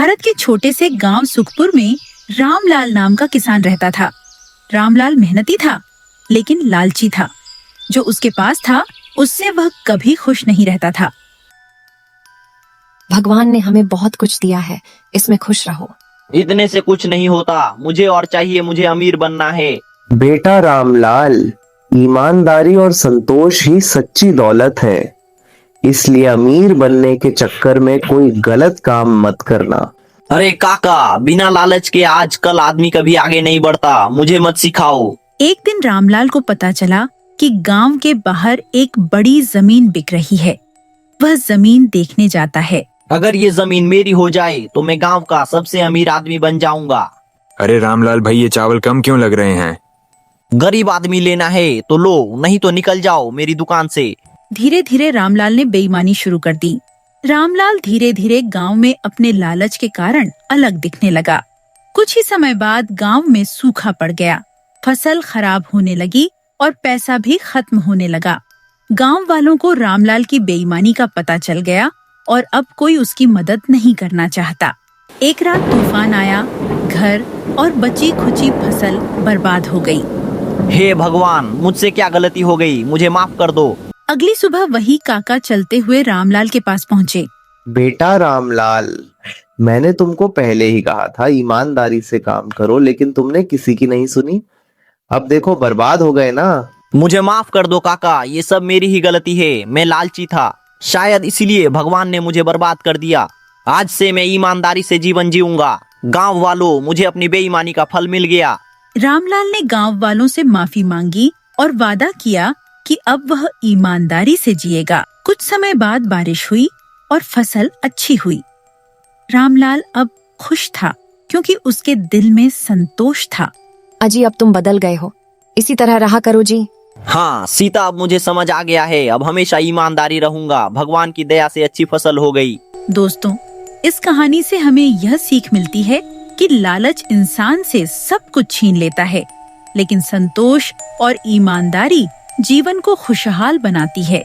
भारत के छोटे से गांव सुखपुर में रामलाल नाम का किसान रहता था। रामलाल मेहनती था, लेकिन लालची था। जो उसके पास था, उससे वह कभी खुश नहीं रहता था। भगवान ने हमें बहुत कुछ दिया है, इसमें खुश रहो। इतने से कुछ नहीं होता, मुझे और चाहिए, मुझे अमीर बनना है। बेटा रामलाल, ईमानदारी और संतोष ही सच्ची दौलत है। इसलिए अमीर बनने के चक्कर में कोई गलत काम मत करना। अरे काका, बिना लालच के आजकल आदमी कभी आगे नहीं बढ़ता, मुझे मत सिखाओ। एक दिन रामलाल को पता चला कि गांव के बाहर एक बड़ी जमीन बिक रही है। वह जमीन देखने जाता है। अगर ये जमीन मेरी हो जाए तो मैं गांव का सबसे अमीर आदमी बन जाऊंगा। अरे रामलाल भाई, ये चावल कम क्यों लग रहे हैं? गरीब आदमी लेना है तो लो, नहीं तो निकल जाओ मेरी दुकान से। धीरे धीरे रामलाल ने बेईमानी शुरू कर दी। रामलाल धीरे धीरे गांव में अपने लालच के कारण अलग दिखने लगा। कुछ ही समय बाद गांव में सूखा पड़ गया। फसल खराब होने लगी और पैसा भी खत्म होने लगा। गांव वालों को रामलाल की बेईमानी का पता चल गया और अब कोई उसकी मदद नहीं करना चाहता। एक रात तूफान आया, घर और बची खुची फसल बर्बाद हो गई। हे भगवान, मुझसे क्या गलती हो गई, मुझे माफ कर दो। अगली सुबह वही काका चलते हुए रामलाल के पास पहुँचे। बेटा रामलाल, मैंने तुमको पहले ही कहा था ईमानदारी से काम करो, लेकिन तुमने किसी की नहीं सुनी। अब देखो बर्बाद हो गए ना। मुझे माफ कर दो काका, ये सब मेरी ही गलती है। मैं लालची था, शायद इसीलिए भगवान ने मुझे बर्बाद कर दिया। आज से मैं ईमानदारी से जीवन जीऊंगा। गांव वालों, मुझे अपनी बेईमानी का फल मिल गया। रामलाल ने गांव वालों से माफी मांगी और वादा किया कि अब वह ईमानदारी से जिएगा। कुछ समय बाद बारिश हुई और फसल अच्छी हुई। रामलाल अब खुश था क्योंकि उसके दिल में संतोष था। अजी, अब तुम बदल गए हो, इसी तरह रहा करो जी। हाँ सीता, अब मुझे समझ आ गया है। अब हमेशा ईमानदारी रहूंगा। भगवान की दया से अच्छी फसल हो गई। दोस्तों, इस कहानी से हमें यह सीख मिलती है कि लालच इंसान से सब कुछ छीन लेता है, लेकिन संतोष और ईमानदारी जीवन को खुशहाल बनाती है।